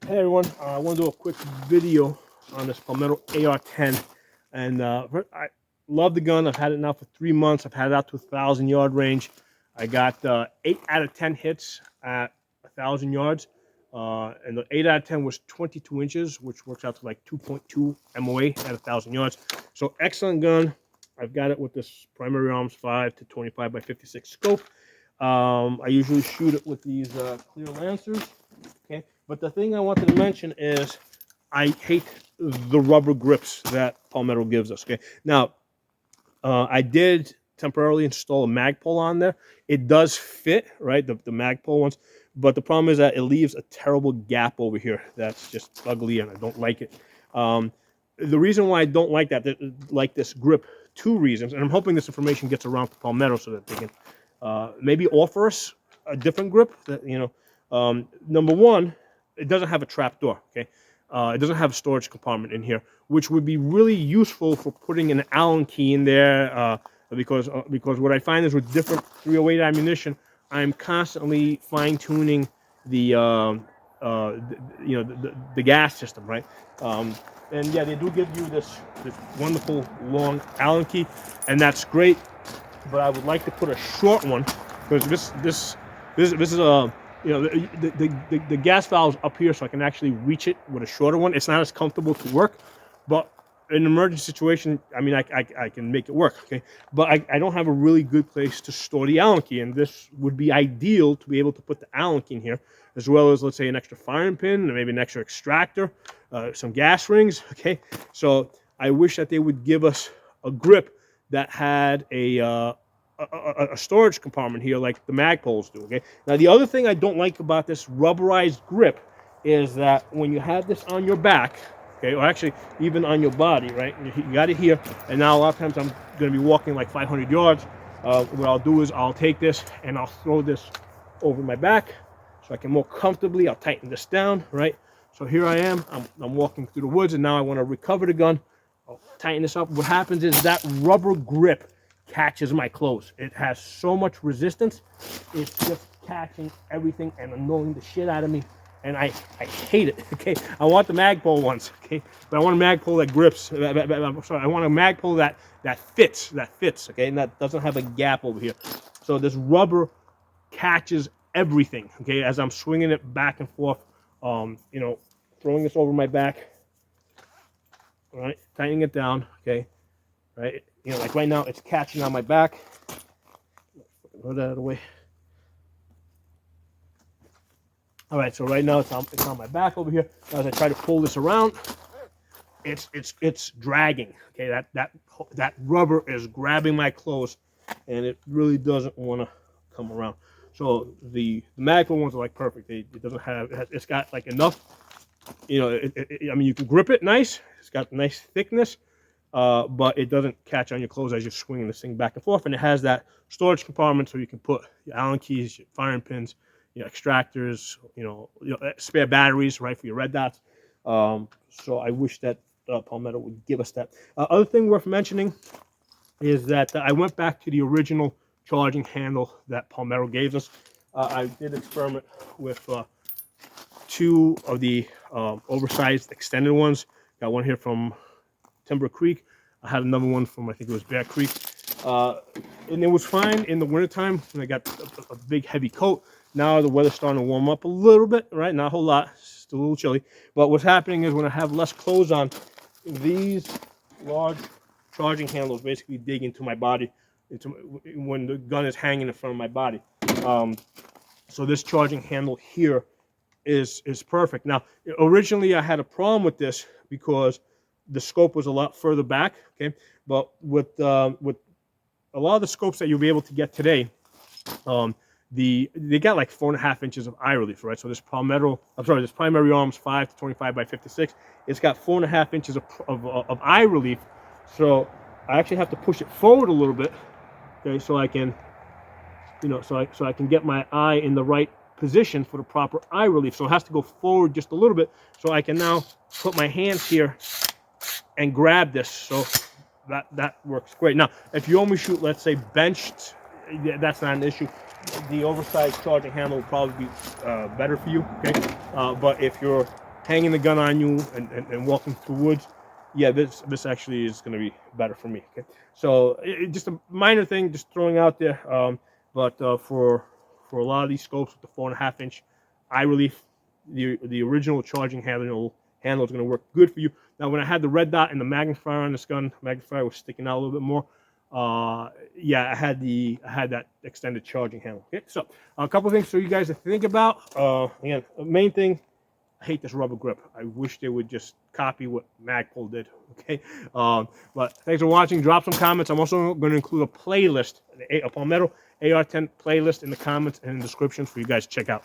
Hey everyone, I want to do a quick video on this Palmetto AR10, and I love the gun. I've had it now for 3 months. I've had it out to 1,000 yard range. I got 8 out of 10 hits at 1,000 yards, and the 8 out of 10 was 22 inches, which works out to like 2.2 MOA at 1,000 yards. So excellent gun. I've got it with this primary arms 5 to 25 by 56 scope. I usually shoot it with these clear lancers. Okay, but the thing I wanted to mention is I hate the rubber grips that Palmetto gives us. Okay, now I did temporarily install a Magpul on there. It does fit, right, the Magpul ones, but the problem is that it leaves a terrible gap over here that's just ugly, and I don't like it. The reason why I don't like like this grip, two reasons, and I'm hoping this information gets around to Palmetto so that they can maybe offer us a different grip that, number one, it doesn't have a trap door. Okay, it doesn't have a storage compartment in here, which would be really useful for putting an Allen key in there. Because what I find is with different 308 ammunition, I'm constantly fine tuning the the gas system, right? And yeah, they do give you this wonderful long Allen key, and that's great. But I would like to put a short one, because this is a, the gas valve's up here, so I can actually reach it with a shorter one. It's not as comfortable to work, but in an emergency situation, I mean, I can make it work. Okay, but I don't have a really good place to store the Allen key, and this would be ideal to be able to put the Allen key in here, as well as, let's say, an extra firing pin, and maybe an extra extractor, some gas rings. Okay, so I wish that they would give us a grip that had a storage compartment here like the Magpuls do. Okay, now the other thing I don't like about this rubberized grip is that when you have this on your back, okay, or actually even on your body, right, you got it here, and now a lot of times I'm going to be walking like 500 yards. What I'll do is I'll take this and I'll throw this over my back so I can more comfortably, I'll tighten this down, right? So here I am, I'm walking through the woods, and now I want to recover the gun. I'll tighten this up. What happens is that rubber grip catches my clothes. It has so much resistance. It's just catching everything and annoying the shit out of me. And I hate it. Okay, I want the Magpul ones. Okay, but I want a Magpul that grips. Sorry, I want a Magpul that fits. Okay, and that doesn't have a gap over here. So this rubber catches everything. Okay, as I'm swinging it back and forth. Throwing this over my back. All right, tightening it down. Okay, right. Like right now, it's catching on my back. Put that out of the way. All right, so right now it's on my back over here. Now, as I try to pull this around, it's dragging. Okay, that rubber is grabbing my clothes, and it really doesn't want to come around. So the Magpul ones are like perfect. It doesn't have. It's got like enough. I mean, you can grip it nice. It's got nice thickness. But it doesn't catch on your clothes as you're swinging this thing back and forth, and it has that storage compartment so you can put your Allen keys, your firing pins, your extractors, spare batteries, right, for your red dots. So I wish that Palmetto would give us that. Other thing worth mentioning is that I went back to the original charging handle that Palmetto gave us. I did experiment with two of the oversized extended ones. Got one here from Timber Creek. I had another one from, I think it was Bear Creek. And it was fine in the wintertime when I got a big heavy coat. Now the weather's starting to warm up a little bit, right? Not a whole lot, still a little chilly. But what's happening is when I have less clothes on, these large charging handles basically dig into my body, when the gun is hanging in front of my body. So this charging handle here is perfect. Now, originally I had a problem with this because the scope was a lot further back, okay? But with a lot of the scopes that you'll be able to get today, they got like 4.5 inches of eye relief, right? So this this primary arms 5 to 25 by 56, it's got 4.5 inches of eye relief. So I actually have to push it forward a little bit, okay? So I can, so I can get my eye in the right position for the proper eye relief. So it has to go forward just a little bit, so I can now put my hands here and grab this. So that works great. Now, if you only shoot, let's say, benched, that's not an issue. The oversized charging handle will probably be better for you, okay? But if you're hanging the gun on you and walking through woods, yeah, this actually is going to be better for me. Okay, so just a minor thing, just throwing out there. But for a lot of these scopes with the 4.5 inch eye relief, the original charging handle is going to work good for you. Now, when I had the red dot and the magnifier on this gun, magnifier was sticking out a little bit more. Yeah, I had that extended charging handle. Okay, so a couple of things for you guys to think about. Again, the main thing, I hate this rubber grip. I wish they would just copy what Magpul did. Okay, but thanks for watching. Drop some comments. I'm also going to include a playlist, a Palmetto AR10 playlist in the comments and in the description for you guys to check out.